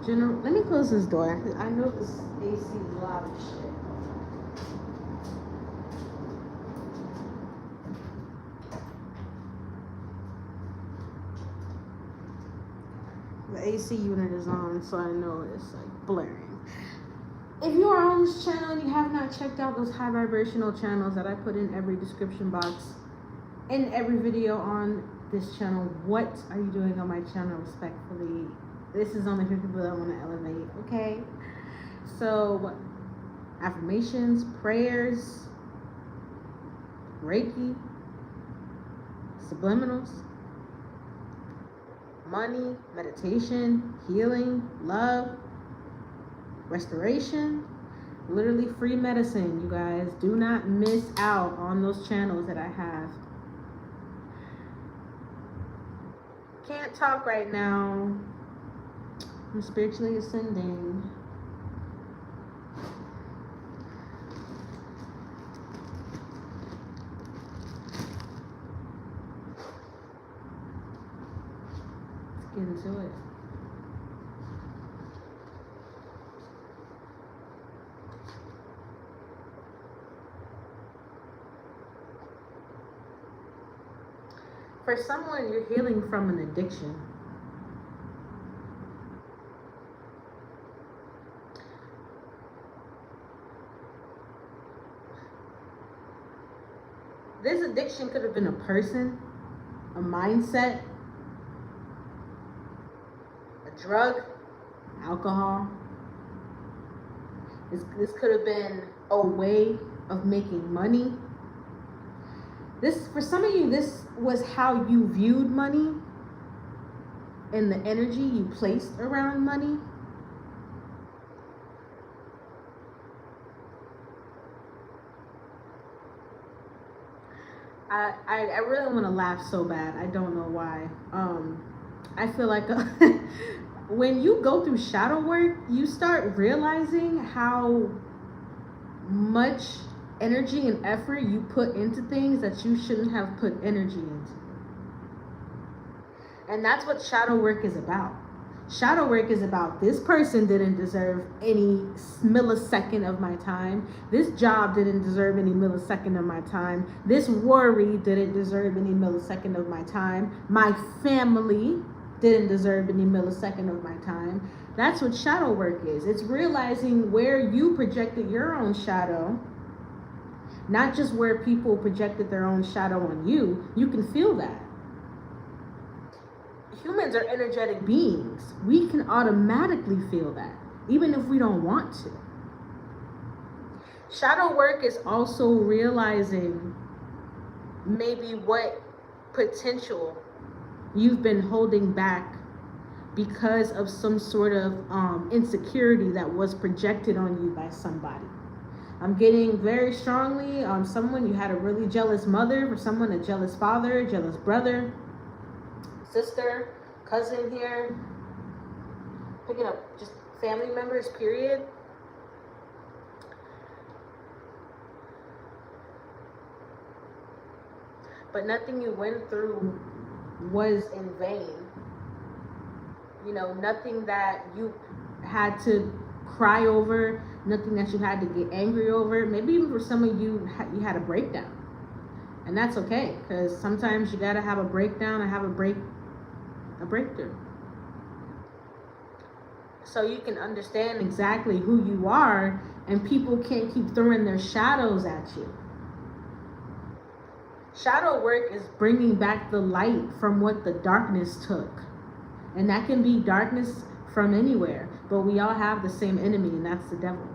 General, let me close this door. I know this AC is loud as shit. The AC unit is on, so I know it's like blaring. If you are on this channel and you have not checked out those high vibrational channels that I put in every description box, in every video on this channel, what are you doing on my channel? Respectfully, this is only for people that want to elevate, okay? So affirmations, prayers, Reiki, subliminals, money, meditation, healing, love, restoration, literally free medicine. You guys do not miss out on those channels that I have. Can't talk right now. I'm spiritually ascending. Let's get into it. For someone, you're healing from an addiction. This addiction could have been a person, a mindset, a drug, alcohol. This could have been a way of making money. This, for some of you, this was how you viewed money and the energy you placed around money. I really want to laugh so bad. I don't know why. I feel like when you go through shadow work, you start realizing how much energy and effort you put into things that you shouldn't have put energy into. And that's what shadow work is about. Shadow work is about, this person didn't deserve any millisecond of my time. This job didn't deserve any millisecond of my time. This worry didn't deserve any millisecond of my time. My family didn't deserve any millisecond of my time. That's what shadow work is. It's realizing where you projected your own shadow, not just where people projected their own shadow on you. You can feel that. Humans are energetic beings. We can automatically feel that, even if we don't want to. Shadow work is also realizing maybe what potential you've been holding back because of some sort of insecurity that was projected on you by somebody. I'm getting very strongly someone, you had a really jealous mother, or someone a jealous father, jealous brother, sister, cousin here. Picking up just family members, period. But nothing you went through was in vain. You know, nothing that you had to cry over, nothing that you had to get angry over. Maybe even for some of you, you had a breakdown. And that's okay, because sometimes you gotta have a breakdown and have a breakthrough. So you can understand exactly who you are, and people can't keep throwing their shadows at you. Shadow work is bringing back the light from what the darkness took. And that can be darkness from anywhere, but we all have the same enemy, and that's the devil.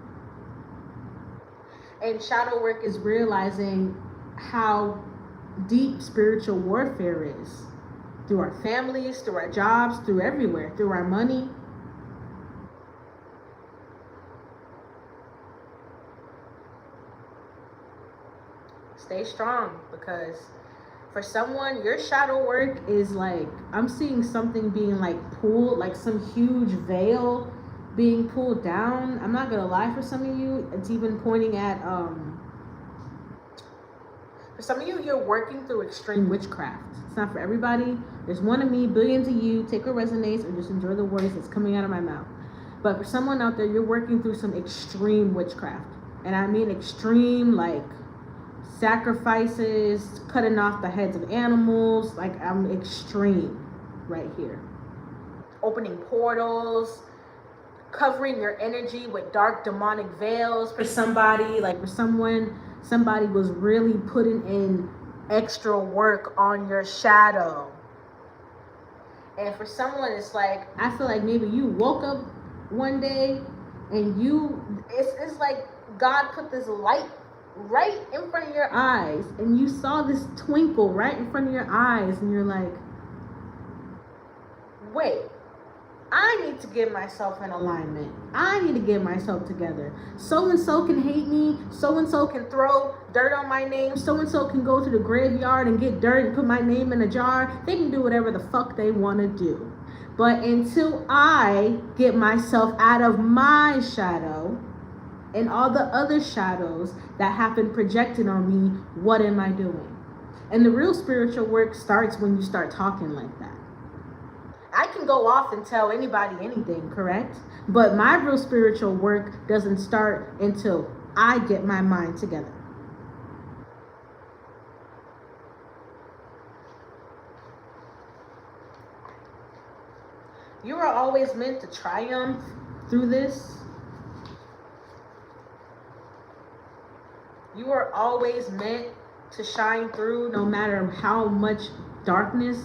And shadow work is realizing how deep spiritual warfare is, through our families, through our jobs, through everywhere, through our money. Stay strong, because for someone, your shadow work is like, I'm seeing something being like pulled, like some huge veil being pulled down. I'm not gonna lie, for some of you, it's even pointing at for some of you, you're working through extreme witchcraft. It's not for everybody. There's one of me, billions of you. Take what resonates, or just enjoy the words that's coming out of my mouth. But for someone out there, you're working through some extreme witchcraft. And I mean extreme, like sacrifices, cutting off the heads of animals. Like, I'm extreme right here. Opening portals, covering your energy with dark demonic veils for somebody. Like for somebody was really putting in extra work on your shadow. And for someone, it's like, I feel like maybe you woke up one day and it's like God put this light right in front of your eyes, and you saw this twinkle right in front of your eyes, and you're like, wait, I need to get myself in alignment. I need to get myself together. So-and-so can hate me. So-and-so can throw dirt on my name. So-and-so can go to the graveyard and get dirt and put my name in a jar. They can do whatever the fuck they want to do. But until I get myself out of my shadow and all the other shadows that have been projected on me, what am I doing? And the real spiritual work starts when you start talking like that. I can go off and tell anybody anything, correct? But my real spiritual work doesn't start until I get my mind together. You are always meant to triumph through this. You are always meant to shine through, no matter how much darkness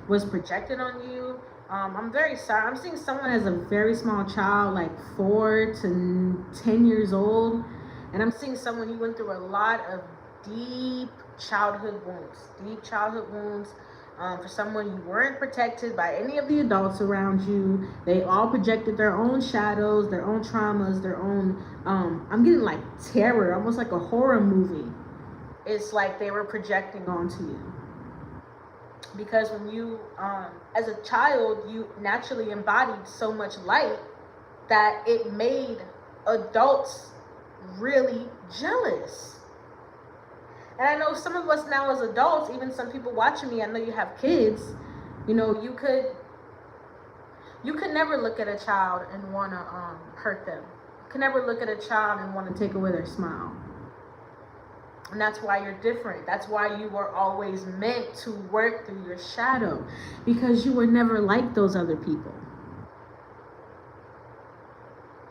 was projected on you. I'm very sorry. I'm seeing someone as a very small child, like 4 to 10 years old. And I'm seeing someone, you went through a lot of deep childhood wounds. For someone, you weren't protected by any of the adults around you. They all projected their own shadows, their own traumas, their own, I'm getting like terror, almost like a horror movie. It's like they were projecting onto you. Because when you, as a child, you naturally embodied so much light that it made adults really jealous. And I know some of us now as adults, even some people watching me, I know you have kids, you know, you could never look at a child and want to hurt them. You can never look at a child and want to take away their smile. And that's why you're different. That's why you were always meant to work through your shadow, because you were never like those other people.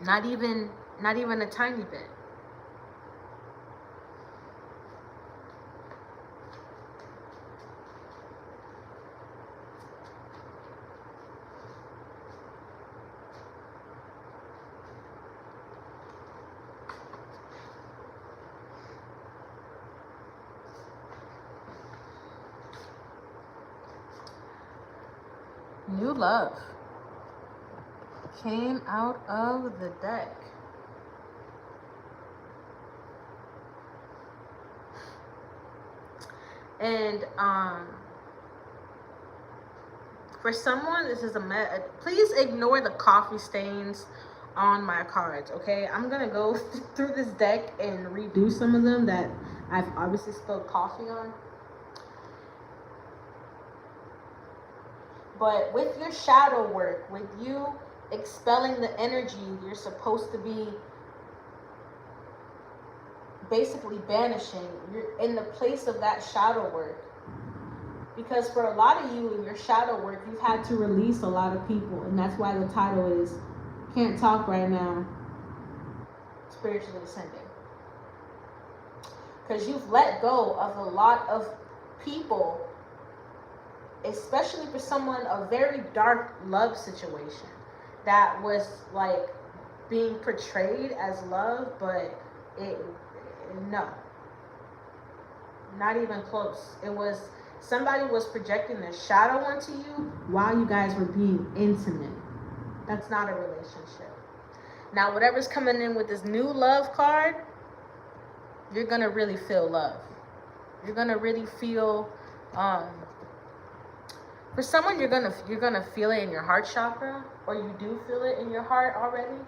Not even a tiny bit. New love came out of the deck. And for someone, this is please ignore the coffee stains on my cards, okay? I'm gonna go through this deck and redo some of them that I've obviously spilled coffee on. But with your shadow work, with you expelling the energy you're supposed to be basically banishing, you're in the place of that shadow work. Because for a lot of you in your shadow work, you've had to release a lot of people. And that's why the title is Can't Talk Right Now, Spiritually Ascending. Because you've let go of a lot of people, especially for someone, a very dark love situation that was like being portrayed as love, but no, not even close. It was somebody was projecting their shadow onto you while you guys were being intimate. That's not a relationship. Now, whatever's coming in with this new love card, you're gonna really feel love. You're gonna really feel for someone, you're gonna feel it in your heart chakra, or you do feel it in your heart already.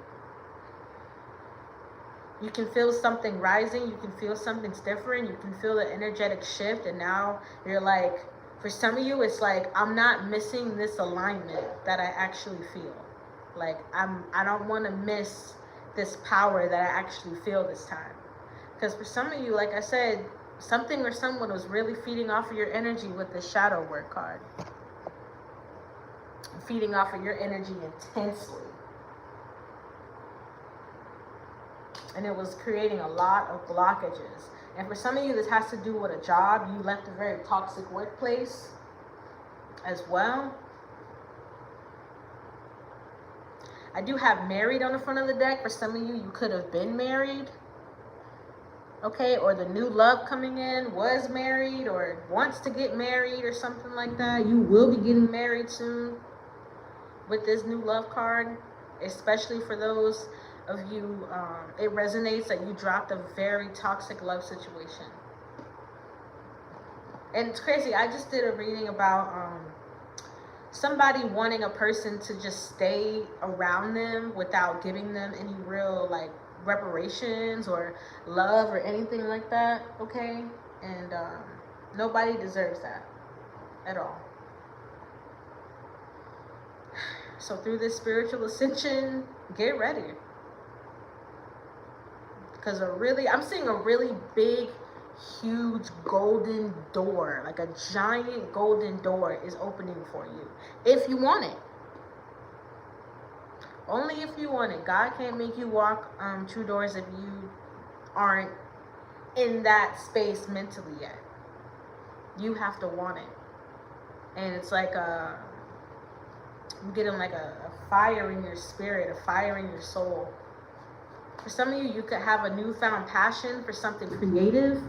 You can feel something rising. You can feel something's different. You can feel the energetic shift, and now you're like, for some of you, it's like, I'm not missing this alignment that I actually feel. Like, I don't want to miss this power that I actually feel this time. Because for some of you, like I said, something or someone was really feeding off of your energy with the shadow work card. Feeding off of your energy intensely. And it was creating a lot of blockages. And for some of you, this has to do with a job. You left a very toxic workplace as well. I do have married on the front of the deck. For some of you, you could have been married. Okay, or the new love coming in was married or wants to get married or something like that. You will be getting married soon with this new love card, especially for those of you, it resonates that you dropped a very toxic love situation. And it's crazy. I just did a reading about somebody wanting a person to just stay around them without giving them any real like reparations or love or anything like that. Okay, and nobody deserves that at all. So through this spiritual ascension, get ready. Because I'm seeing a really big, huge golden door, like a giant golden door is opening for you. If you want it. Only if you want it. God can't make you walk through doors if you aren't in that space mentally yet. You have to want it. And it's like I'm getting like a fire in your spirit, a fire in your soul. For some of you, you could have a newfound passion for something creative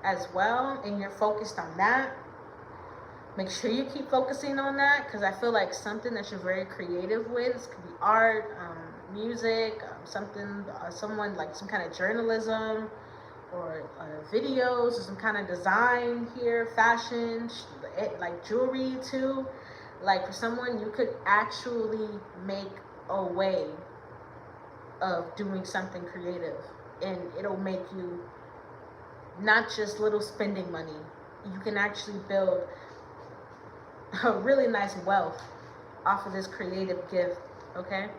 as well, and you're focused on that. Make sure you keep focusing on that, because I feel like something that you're very creative with, this could be art, music, someone like some kind of journalism, or videos, or some kind of design here, fashion, like jewelry too. Like for someone, you could actually make a way of doing something creative, and it'll make you not just little spending money. You can actually build a really nice wealth off of this creative gift. Okay,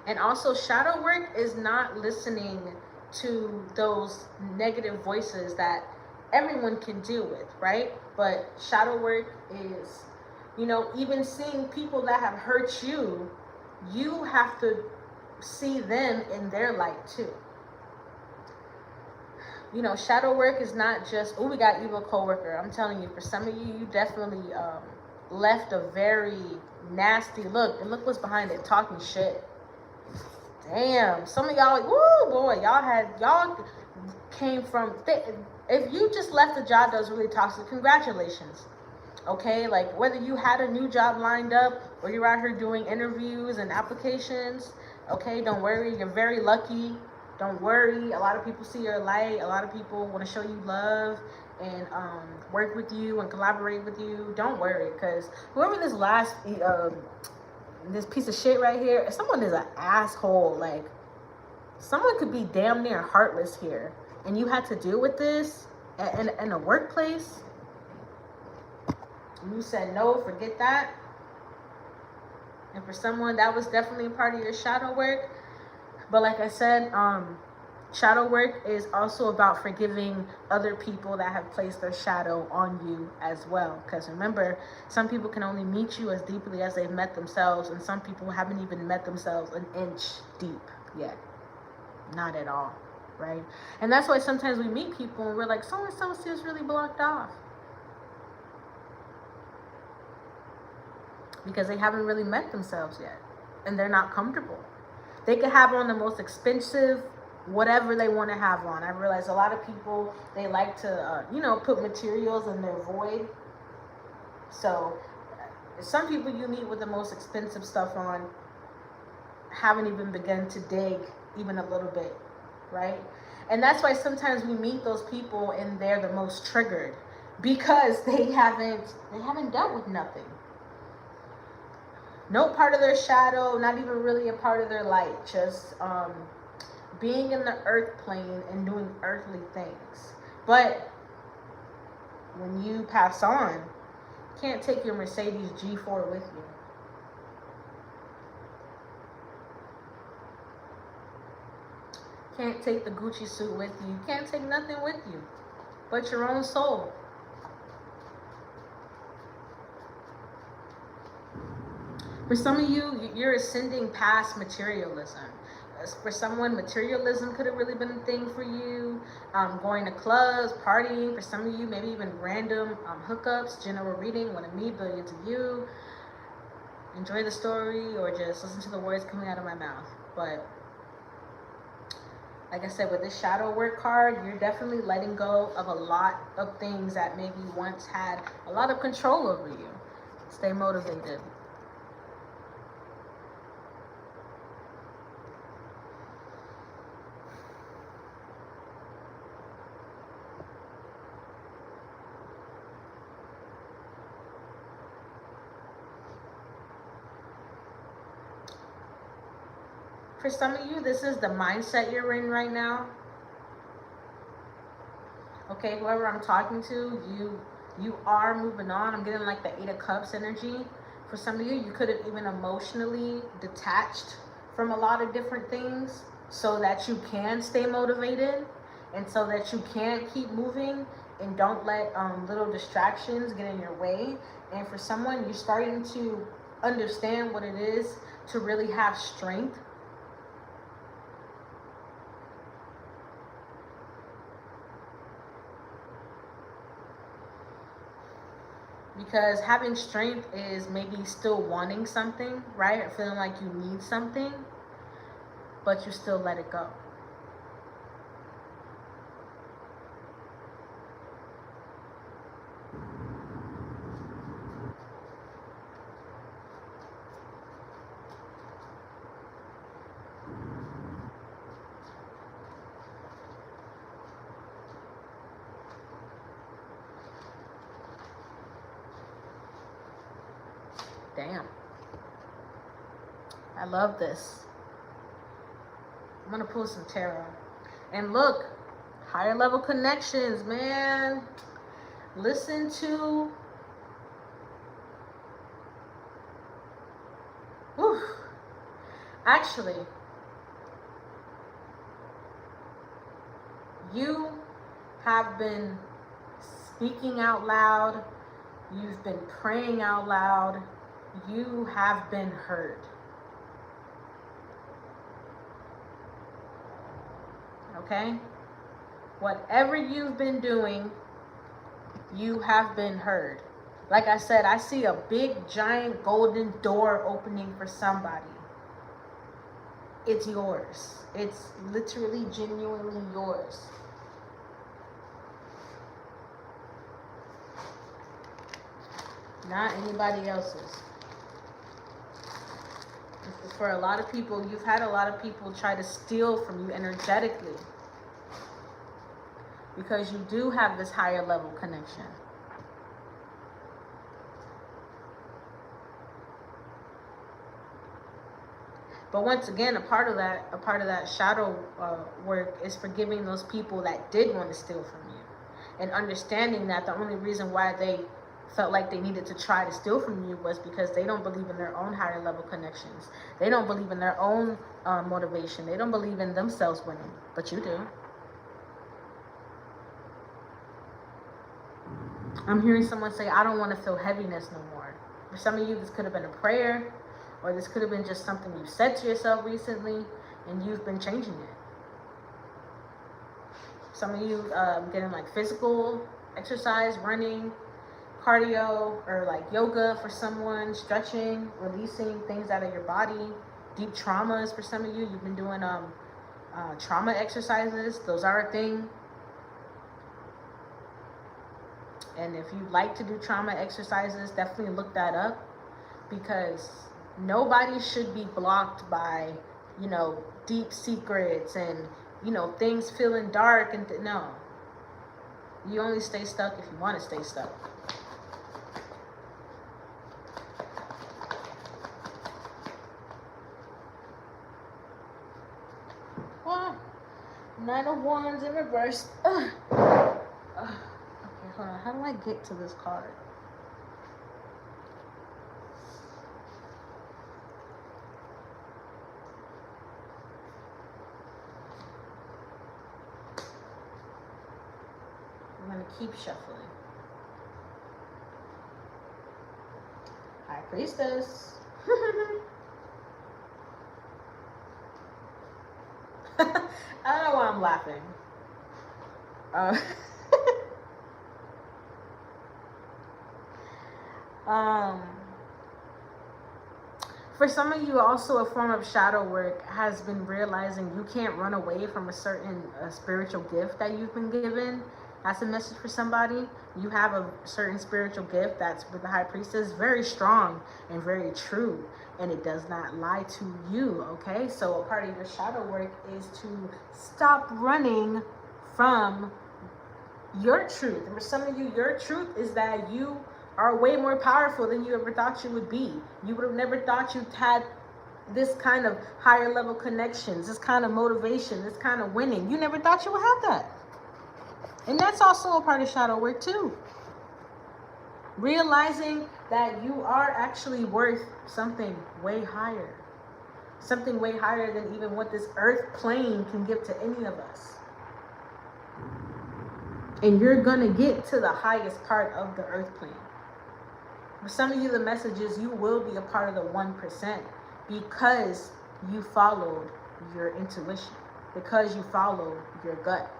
and also shadow work is not listening to those negative voices that everyone can deal with, right? But shadow work is, even seeing people that have hurt you, you have to see them in their light too. Shadow work is not just, oh, we got evil coworker. I'm telling you, for some of you, you definitely left a very nasty look. And look what's behind it, talking shit. Damn, some of y'all, woo, boy, y'all came from, if you just left a job that was really toxic, congratulations. Okay, like whether you had a new job lined up or you're out here doing interviews and applications, okay, don't worry, you're very lucky. Don't worry, a lot of people see your light. A lot of people want to show you love and work with you and collaborate with you. Don't worry, because whoever this piece of shit right here, someone is an asshole. Like, someone could be damn near heartless here, and you had to deal with this in a workplace. You said no, forget that. And for someone, that was definitely a part of your shadow work. But like I said, shadow work is also about forgiving other people that have placed their shadow on you as well. Because remember, some people can only meet you as deeply as they've met themselves, and some people haven't even met themselves an inch deep yet. Not at all, right? And that's why sometimes we meet people and we're like, so-and-so seems really blocked off. Because they haven't really met themselves yet, and they're not comfortable. They could have on the most expensive, whatever they want to have on. I realize a lot of people, they like to, put materials in their void. So some people you meet with the most expensive stuff on haven't even begun to dig even a little bit, right? And that's why sometimes we meet those people and they're the most triggered, because they haven't dealt with nothing. No part of their shadow, not even really a part of their light, just being in the earth plane and doing earthly things. But when you pass on, Can't take your Mercedes G4 with you. Can't take the Gucci suit with you. Can't take nothing with you but your own soul. For some of you, you're ascending past materialism. For someone, materialism could have really been a thing for you. Going to clubs, partying. For some of you, maybe even random hookups. General reading, one of me, billions of you. Enjoy the story or just listen to the words coming out of my mouth. But like I said, with this shadow work card, you're definitely letting go of a lot of things that maybe once had a lot of control over you. Stay motivated. For some of you, this is the mindset you're in right now. Okay, whoever I'm talking to, you are moving on. I'm getting like the 8 of Cups energy. For some of you, you could have even emotionally detached from a lot of different things so that you can stay motivated and so that you can keep moving and don't let little distractions get in your way. And for someone, you're starting to understand what it is to really have strength. Because having strength is maybe still wanting something, right? Or feeling like you need something, but you still let it go. Damn. I love this. I'm going to pull some tarot. And look, higher level connections, man. Listen to... Whew. Actually, you have been speaking out loud. You've been praying out loud. You have been heard. Okay? Whatever you've been doing, you have been heard. Like I said, I see a big, giant golden door opening for somebody. It's yours. It's literally, genuinely yours. Not anybody else's. For a lot of people, you've had a lot of people try to steal from you energetically because you do have this higher level connection. But once again, a part of that shadow work is forgiving those people that did want to steal from you, and understanding that the only reason why they felt like they needed to try to steal from you was because they don't believe in their own higher level connections. They don't believe in their own motivation. They don't believe in themselves winning, but you do. I'm hearing someone say, I don't want to feel heaviness no more. For some of you, this could have been a prayer, or this could have been just something you said to yourself recently, and you've been changing it. Some of you getting like physical exercise, running, cardio, or like yoga for someone, stretching, releasing things out of your body. Deep traumas for some of you. You've been doing trauma exercises. Those are a thing. And if you like to do trauma exercises, definitely look that up, because nobody should be blocked by, deep secrets and, things feeling dark. And no. You only stay stuck if you want to stay stuck. Well, 9 of Wands in reverse. Okay, hold on. How do I get to this card? keep shuffling. High Priestess. I don't know why I'm laughing. For some of you, also a form of shadow work has been realizing you can't run away from a certain spiritual gift that you've been given. That's a message for somebody. You have a certain spiritual gift that's with the High Priestess, very strong and very true, and it does not lie to you, okay? So a part of your shadow work is to stop running from your truth. And for some of you, your truth is that you are way more powerful than you ever thought you would be. You would have never thought you had this kind of higher level connections, this kind of motivation, this kind of winning. You never thought you would have that. And that's also a part of shadow work too. Realizing that you are actually worth something way higher. Something way higher than even what this earth plane can give to any of us. And you're gonna get to the highest part of the earth plane. For some of you, the message is you will be a part of the 1% because you followed your intuition, because you followed your gut.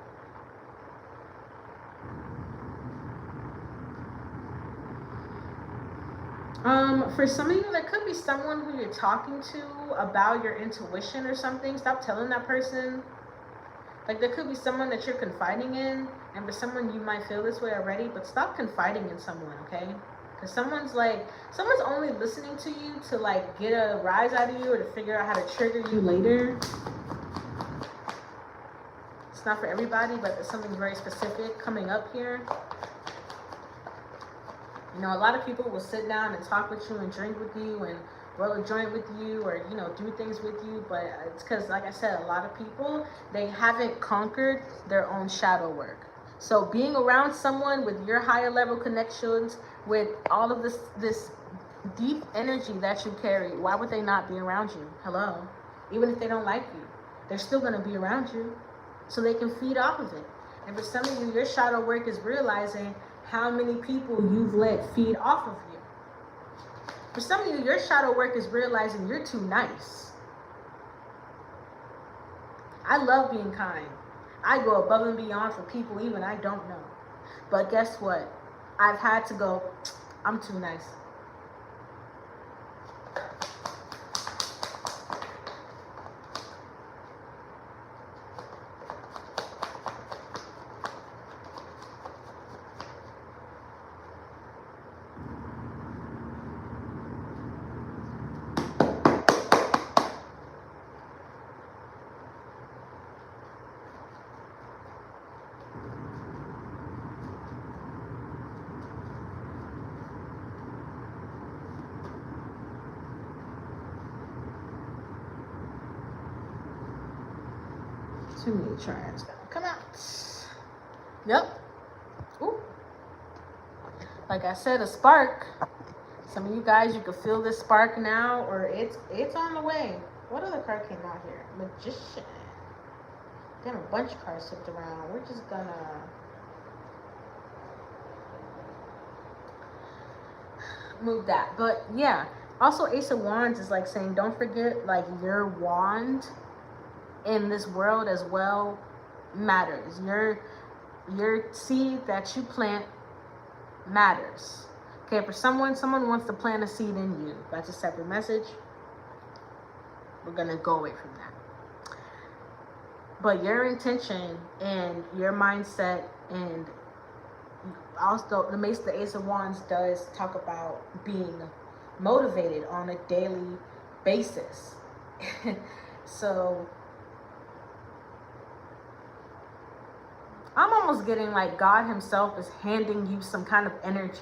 For some of you, there could be someone who you're talking to about your intuition or something. Stop telling that person. Like, there could be someone that you're confiding in, and for someone you might feel this way already, but stop confiding in someone, okay? Because someone's only listening to you to like get a rise out of you or to figure out how to trigger you later. It's not for everybody, but there's something very specific coming up here. You know, a lot of people will sit down and talk with you and drink with you and roll a joint with you or, you know, do things with you. But it's because, like I said, a lot of people, they haven't conquered their own shadow work. So being around someone with your higher level connections, with all of this deep energy that you carry, why would they not be around you? Hello? Even if they don't like you, they're still going to be around you so they can feed off of it. And for some of you, your shadow work is realizing how many people you've let feed off of you. For some of you, your shadow work is realizing you're too nice. I love being kind. I go above and beyond for people even I don't know. But guess what? I've had to go, I'm too nice. Too many trials gonna come out. Yep. Ooh. Like I said, a spark. Some of you guys, you can feel this spark now, or it's on the way. What other card came out here? Magician. Damn, a bunch of cards flipped around. We're just gonna move that. But yeah, also Ace of Wands is like saying, don't forget, like, your wand in this world as well matters. Your seed that you plant matters. Okay, for someone wants to plant a seed in you. That's a separate message. We're gonna go away from that. But your intention and your mindset, and also the Ace of Wands does talk about being motivated on a daily basis. So I'm almost getting like God himself is handing you some kind of energy.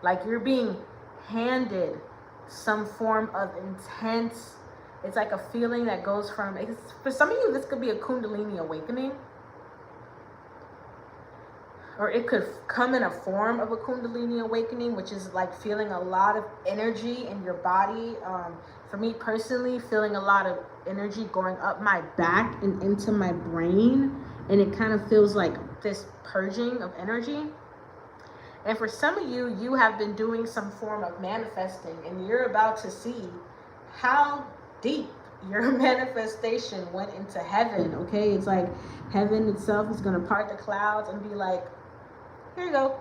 Like you're being handed some form of intense, it's like a feeling that goes from, for some of you, this could be a Kundalini awakening. Or it could come in a form of a Kundalini awakening, which is like feeling a lot of energy in your body. For me personally, feeling a lot of energy going up my back and into my brain. And it kind of feels like this purging of energy. And for some of you, you have been doing some form of manifesting, and you're about to see how deep your manifestation went into heaven, okay? It's like heaven itself is going to part the clouds and be like, here you go.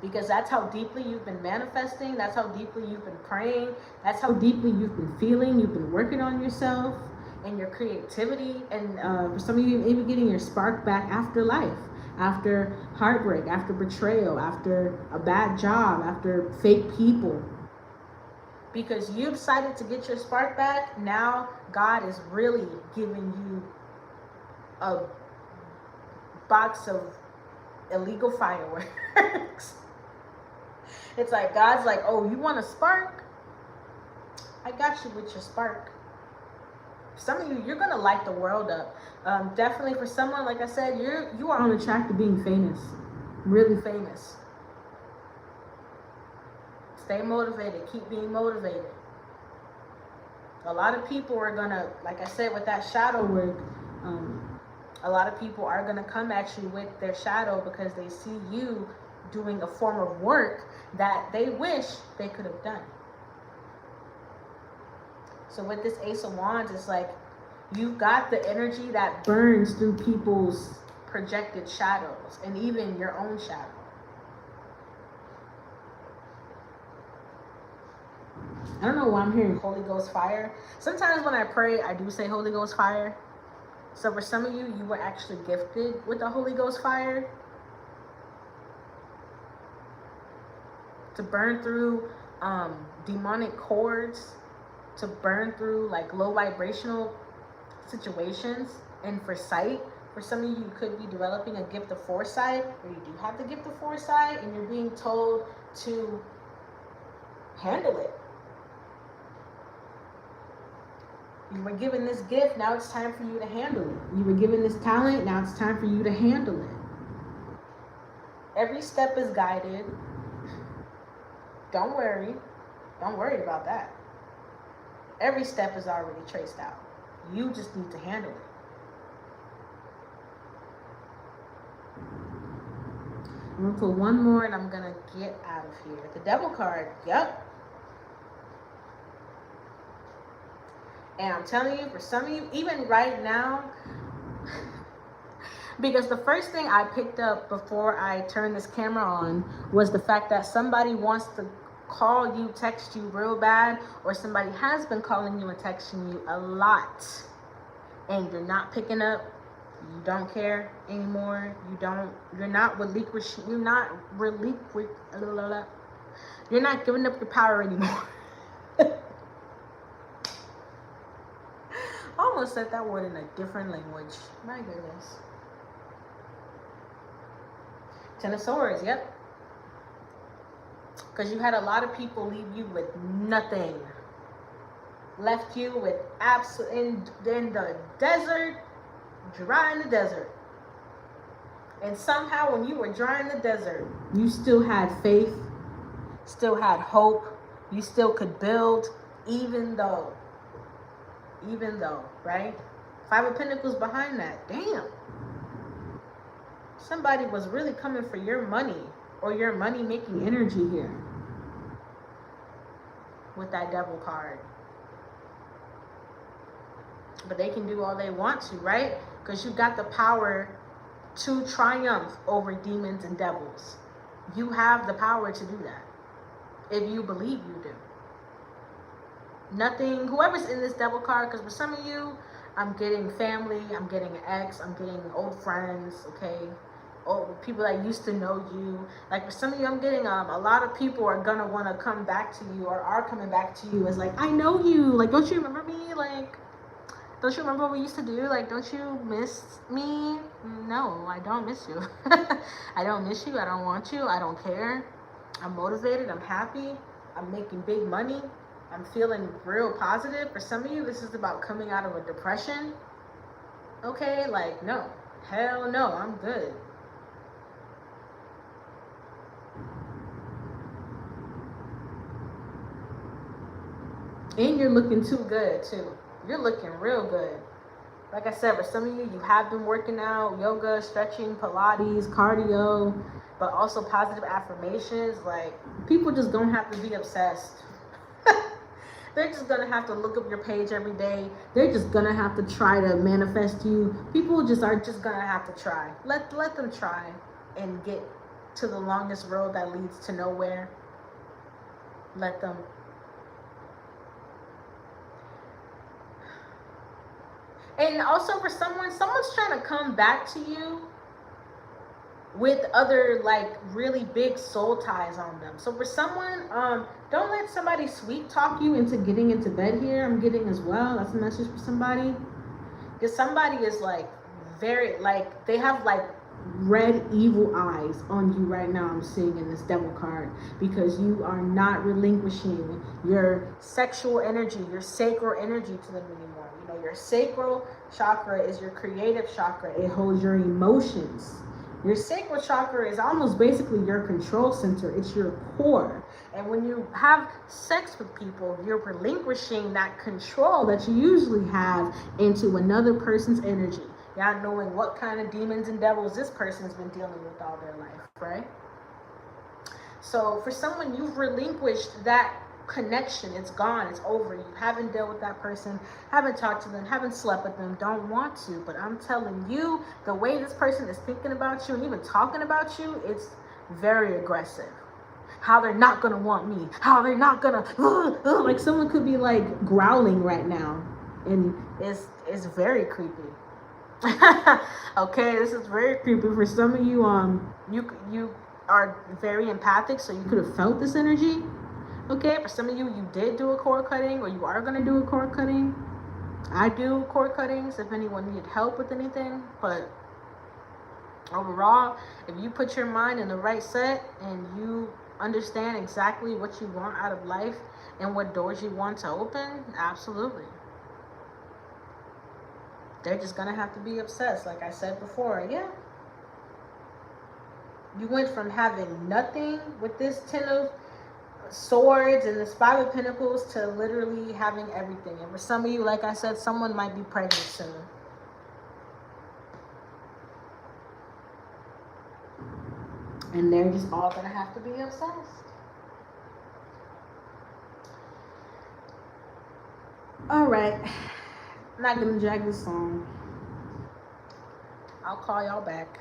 Because that's how deeply you've been manifesting. That's how deeply you've been praying. That's how deeply you've been feeling. You've been working on yourself and your creativity. And for some of you, even getting your spark back after life, after heartbreak, after betrayal, after a bad job, after fake people. Because you decided to get your spark back, now God is really giving you a box of illegal fireworks. It's like God's like, oh, you want a spark? I got you with your spark. Some of you, you're gonna light the world up. Definitely for someone, like I said, you are on the track to being famous, really famous. Stay motivated. Keep being motivated. A lot of people are gonna, like I said, with that shadow work, a lot of people are gonna come at you with their shadow because they see you doing a form of work that they wish they could have done. So with this Ace of Wands, it's like you've got the energy that burns through people's projected shadows and even your own shadow. I don't know why I'm hearing Holy Ghost fire. Sometimes when I pray, I do say Holy Ghost fire. So for some of you, you were actually gifted with the Holy Ghost fire. To burn through demonic cords, to burn through like low vibrational situations. And for sight, for some of you, you could be developing a gift of foresight, or you do have the gift of foresight, and you're being told to handle it. You were given this gift, now it's time for you to handle it. You were given this talent, now it's time for you to handle it. Every step is guided. Don't worry about that. Every step is already traced out. You just need to handle it. I'm going to put one more and I'm going to get out of here. The Devil card, yep. And I'm telling you, for some of you, even right now, because the first thing I picked up before I turned this camera on was the fact that somebody wants to call you, text you real bad, or somebody has been calling you and texting you a lot, and you're not picking up. You don't care anymore. You're not giving up your power anymore. I almost said that word in a different language. My goodness. Ten of Swords, yep. Because you had a lot of people leave you with nothing. Left you with in the desert, dry in the desert. And somehow when you were dry in the desert, you still had faith, still had hope, you still could build, even though, right? Five of Pentacles behind that. Damn. Somebody was really coming for your money or your money-making energy here with that Devil card. But they can do all they want to, right? Because you got the power to triumph over demons and devils. You have the power to do that if you believe you do. Nothing, whoever's in this Devil card, because for some of you, I'm getting family, I'm getting an ex, I'm getting old friends, okay? Old people that used to know you. Like for some of you, I'm getting a lot of people are gonna want to come back to you or are coming back to you as like, I know you. Like, don't you remember me? Like, don't you remember what we used to do? Like, don't you miss me? No, I don't miss you. I don't miss you. I don't want you. I don't care. I'm motivated. I'm happy. I'm making big money. I'm feeling real positive. For some of you, this is about coming out of a depression. Okay, like, no. Hell no, I'm good. And you're looking too good, too. You're looking real good. Like I said, for some of you, you have been working out, yoga, stretching, Pilates, cardio, but also positive affirmations. Like, people just gonna have to be obsessed. They're just gonna have to look up your page every day. They're just gonna have to try to manifest you. People just are just gonna have to try. Let them try and get to the longest road that leads to nowhere. Let them. And also for someone's trying to come back to you with other like really big soul ties on them. So for someone, don't let somebody sweet talk you into getting into bed here. I'm getting as well. That's a message for somebody. Because somebody is like very, like, they have like red evil eyes on you right now. I'm seeing in this devil card, because you are not relinquishing your sexual energy, your sacral energy to them anymore. You know, your sacral chakra is your creative chakra. It holds your emotions. Your sacral chakra is almost basically your control center. It's your core. And when you have sex with people, you're relinquishing that control that you usually have into another person's energy. Not knowing what kind of demons and devils this person's been dealing with all their life, right? So for someone, you've relinquished that connection. It's gone. It's over. You haven't dealt with that person, haven't talked to them, haven't slept with them, don't want to. But I'm telling you, the way this person is thinking about you and even talking about you, it's very aggressive. How they're not going to want me. How they're not going to... Like someone could be like growling right now. And it's very creepy. Okay, this is very creepy. For some of you, you are very empathic, so you could have felt this energy. Okay, for some of you, you did do a cord cutting, or you are going to do a cord cutting. I do cord cuttings if anyone needed help with anything. But overall, if you put your mind in the right set and you understand exactly what you want out of life and what doors you want to open, absolutely. They're just going to have to be obsessed, like I said before. Yeah. You went from having nothing with this 10 of Swords and this 5 of Pentacles to literally having everything. And for some of you, like I said, someone might be pregnant soon. And they're just all going to have to be obsessed. Alright. I'm not going to drag this on. I'll call y'all back.